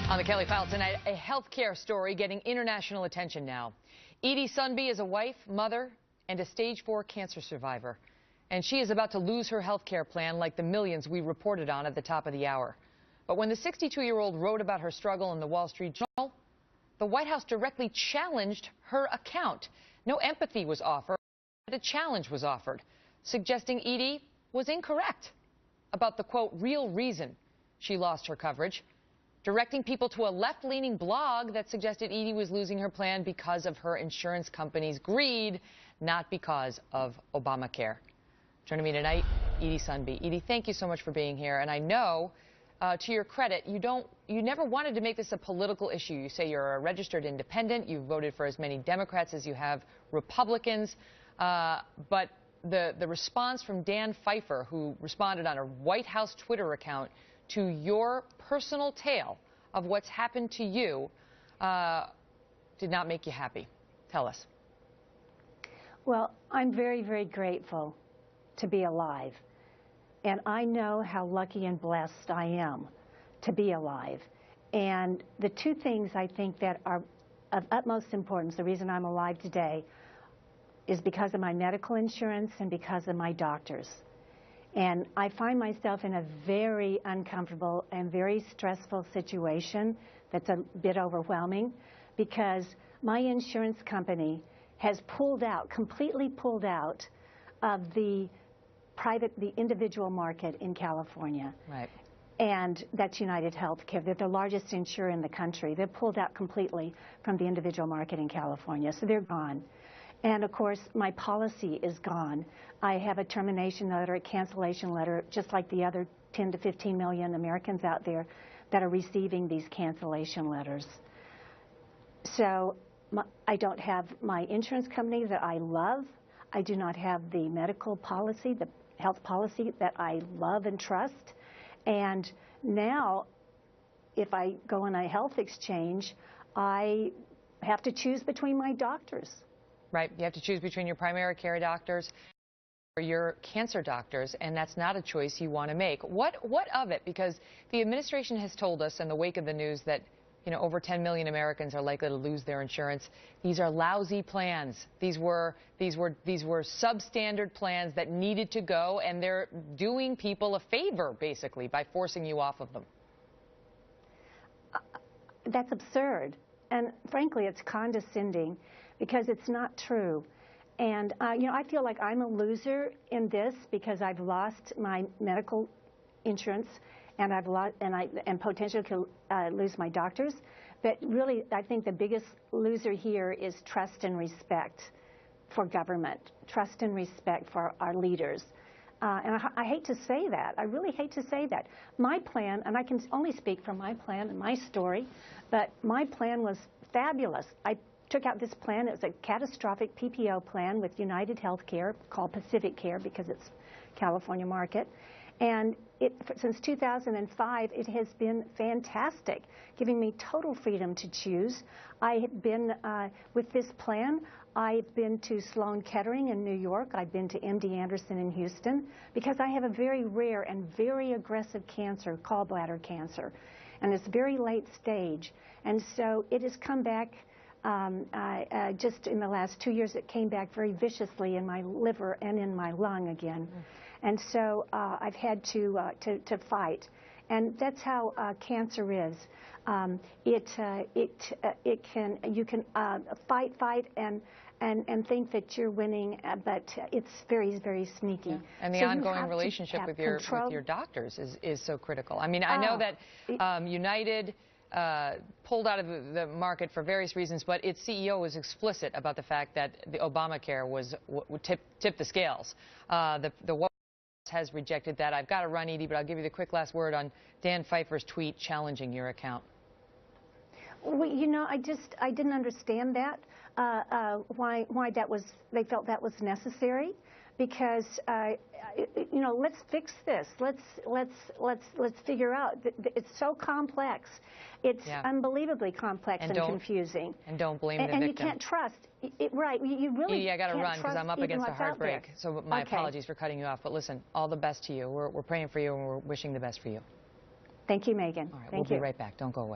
On the Kelly File tonight, a healthcare story getting international attention now. Edie Sunby is a wife, mother, and a stage 4 cancer survivor. And she is about to lose her healthcare plan like the millions we reported on at the top of the hour. But when the 62-year-old wrote about her struggle in the Wall Street Journal, the White House directly challenged her account. No empathy was offered, but a challenge was offered, suggesting Edie was incorrect about the, quote, real reason she lost her coverage, directing people to a left-leaning blog that suggested Edie was losing her plan because of her insurance company's greed, not because of Obamacare. Joining me tonight, Edie Sunby. Edie, thank you so much for being here. And I know, to your credit, you never wanted to make this a political issue. You say you're a registered independent. You've voted for as many Democrats as you have Republicans. But the response from Dan Pfeiffer, who responded on a White House Twitter account to your personal tale of what's happened to you, did not make you happy. Tell us. Well, I'm very, very grateful to be alive. And I know how lucky and blessed I am to be alive. And the two things I think that are of utmost importance, the reason I'm alive today, is because of my medical insurance and because of my doctors. And I find myself in a very uncomfortable and very stressful situation that's a bit overwhelming because my insurance company has pulled out, completely pulled out of the individual market in California. Right. And that's United Healthcare. They're the largest insurer in the country. They're pulled out completely from the individual market in California, so they're gone. And of course, my policy is gone. I have a termination letter, a cancellation letter, just like the other 10 to 15 million Americans out there that are receiving these cancellation letters. So I don't have my insurance company that I love. I do not have the medical policy, the health policy that I love and trust. And now, if I go on a health exchange, I have to choose between my doctors. Right. You have to choose between your primary care doctors or your cancer doctors, and that's not a choice you want to make. What of it? Because the administration has told us in the wake of the news that, you know, over 10 million Americans are likely to lose their insurance. These are lousy plans. These were substandard plans that needed to go, and they're doing people a favor, basically, by forcing you off of them. That's absurd. And frankly, it's condescending because it's not true. And, you know, I feel like I'm a loser in this because I've lost my medical insurance and I've lost, and potentially could lose my doctors. But really, I think the biggest loser here is trust and respect for government, trust and respect for our leaders. And I hate to say that. I really hate to say that. My plan, and I can only speak for my plan and my story, but my plan was fabulous. I took out this plan. It was a catastrophic PPO plan with United Healthcare called Pacific Care because it's California market. And since 2005, it has been fantastic, giving me total freedom to choose. I have been, with this plan, I've been to Sloan Kettering in New York. I've been to MD Anderson in Houston because I have a very rare and very aggressive cancer, gallbladder cancer. And it's very late stage. And so it has come back, just in the last 2 years, it came back very viciously in my liver and in my lung again. And so I've had to fight. And that's how cancer is. You can fight and think that you're winning, but it's very, very sneaky. Yeah. And the ongoing relationship with your doctors is so critical. I mean, I know that United pulled out of the market for various reasons, but its CEO was explicit about the fact that the Obamacare would tip the scales. The White House has rejected that. I've got to run, Edie, but I'll give you the quick last word on Dan Pfeiffer's tweet challenging your account. Well, you know, I didn't understand that, why they felt that was necessary, because you know, let's fix this. Let's figure out. It's so complex. It's unbelievably complex and confusing. And don't blame the victim. And you can't trust. Right. You really Edie, I got to run because I'm up against a heartbreak. So my Okay. apologies for cutting you off. But listen, all the best to you. We're praying for you and we're wishing the best for you. Thank you, Megan. All right, Thank we'll you. be right back. Don't go away.